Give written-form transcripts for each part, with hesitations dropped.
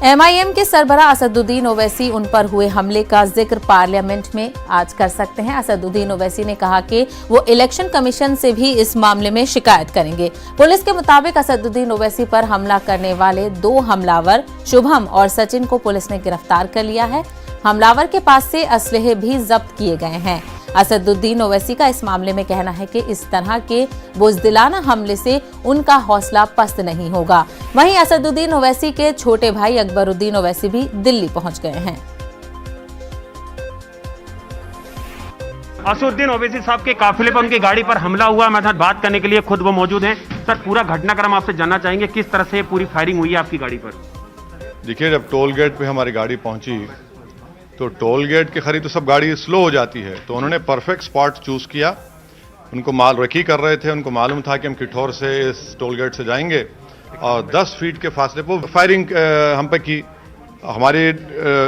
MIM के सरबराह असदुद्दीन ओवैसी उन पर हुए हमले का जिक्र पार्लियामेंट में आज कर सकते हैं। असदुद्दीन ओवैसी ने कहा कि वो इलेक्शन कमीशन से भी इस मामले में शिकायत करेंगे। पुलिस के मुताबिक असदुद्दीन ओवैसी पर हमला करने वाले 2 हमलावर शुभम और सचिन को पुलिस ने गिरफ्तार कर लिया है। हमलावर के पास से असलहे भी जब्त किए गए हैं। असदुद्दीन ओवैसी का इस मामले में कहना है कि इस तरह के बुज़दिलाना हमले से उनका हौसला पस्त नहीं होगा। वहीं असदुद्दीन ओवैसी के छोटे भाई अकबरुद्दीन ओवैसी भी दिल्ली पहुंच गए हैं। असदुद्दीन ओवैसी साहब के काफिले पर उनकी गाड़ी पर हमला हुआ। हमारे साथ बात करने के लिए खुद वो मौजूद हैं। सर, पूरा घटनाक्रम आपसे जानना चाहेंगे, किस तरह से पूरी फायरिंग हुई है आपकी गाड़ी पर? देखिए, जब टोल गेट पे हमारी गाड़ी पहुंची तो टोल गेट के करीब तो सब गाड़ी स्लो हो जाती है, तो उन्होंने परफेक्ट स्पॉट चूज किया। उनको माल रखी कर रहे थे, उनको मालूम था कि हम किठौर से इस टोल गेट से जाएंगे और 10 फीट के फासले पर फायरिंग हम पे की। हमारे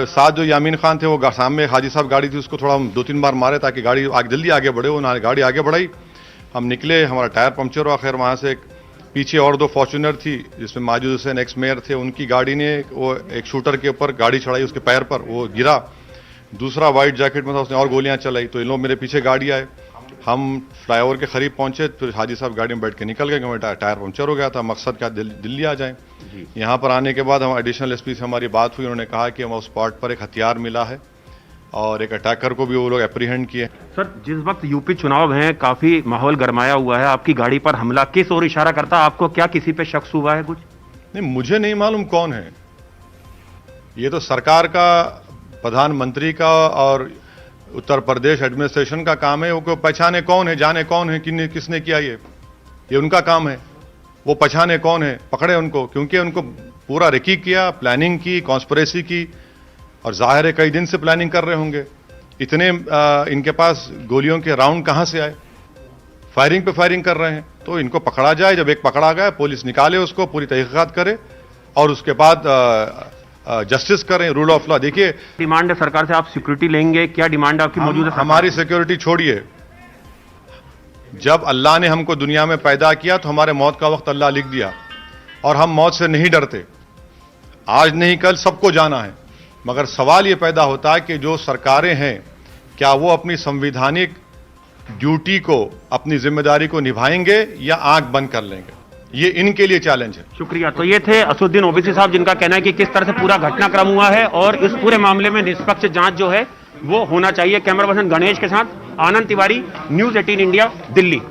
साथ जो यामीन खान थे, वो सामने हाजी साहब गाड़ी थी, उसको थोड़ा 2-3 बार मारे ताकि गाड़ी जल्दी आगे बढ़े। उन्होंने गाड़ी आगे बढ़ाई, हम निकले, हमारा टायर पंक्चर हुआ। खैर, वहाँ से पीछे और 2 फॉर्च्यूनर थी जिसमें माजिद हुसैन एक्स मेयर थे, उनकी गाड़ी ने वो एक शूटर के ऊपर गाड़ी चढ़ाई, उसके पैर पर वो गिरा। दूसरा वाइट जैकेट में था, उसने और गोलियां चलाई, तो इन लोग मेरे पीछे गाड़ी आए। हम फ्लाईओवर के करीब पहुंचे, फिर हाजी साहब गाड़ी में बैठ के निकल गए क्योंकि टायर पंक्चर हो गया था। मकसद क्या, दिल्ली आ जाएं। यहाँ पर आने के बाद हम एडिशनल एसपी से हमारी बात हुई, उन्होंने कहा कि हम उस स्पॉट पर एक हथियार मिला है और एक अटैकर को भी वो लोग एप्रीहेंड किए। सर, जिस वक्त यूपी चुनाव है, काफी माहौल गरमाया हुआ है, आपकी गाड़ी पर हमला किस ओर इशारा करता? आपको क्या किसी पे शक हुआ है कुछ? नहीं, मुझे नहीं मालूम कौन है। ये तो सरकार का, प्रधानमंत्री का और उत्तर प्रदेश एडमिनिस्ट्रेशन का काम है। वो पहचाने कौन है, जाने कौन है, किसने किया ये उनका काम है। वो पहचाने कौन है, पकड़े उनको, क्योंकि उनको पूरा रेकी किया, प्लानिंग की, कॉन्स्पिरेसी की, और जाहिर है कई दिन से प्लानिंग कर रहे होंगे। इतने इनके पास गोलियों के राउंड कहां से आए? फायरिंग पे फायरिंग कर रहे हैं, तो इनको पकड़ा जाए। जब एक पकड़ा गया, पुलिस निकाले उसको, पूरी तहकीकात करे और उसके बाद जस्टिस करें, रूल ऑफ लॉ। देखिए, डिमांड है सरकार से, आप सिक्योरिटी लेंगे, क्या डिमांड आपकी मौजूद है? हमारी सिक्योरिटी छोड़िए। जब अल्लाह ने हमको दुनिया में पैदा किया तो हमारे मौत का वक्त अल्लाह लिख दिया और हम मौत से नहीं डरते। आज नहीं कल सबको जाना है, मगर सवाल ये पैदा होता है कि जो सरकारें हैं, क्या वो अपनी संवैधानिक ड्यूटी को, अपनी जिम्मेदारी को निभाएंगे या आंख बंद कर लेंगे? ये इनके लिए चैलेंज है। शुक्रिया। तो ये थे असदुद्दीन ओवैसी साहब, जिनका कहना है कि किस तरह से पूरा घटनाक्रम हुआ है और इस पूरे मामले में निष्पक्ष जांच जो है वो होना चाहिए। कैमरा पर्सन गणेश के साथ आनंद तिवारी, न्यूज़ 18 इंडिया, दिल्ली।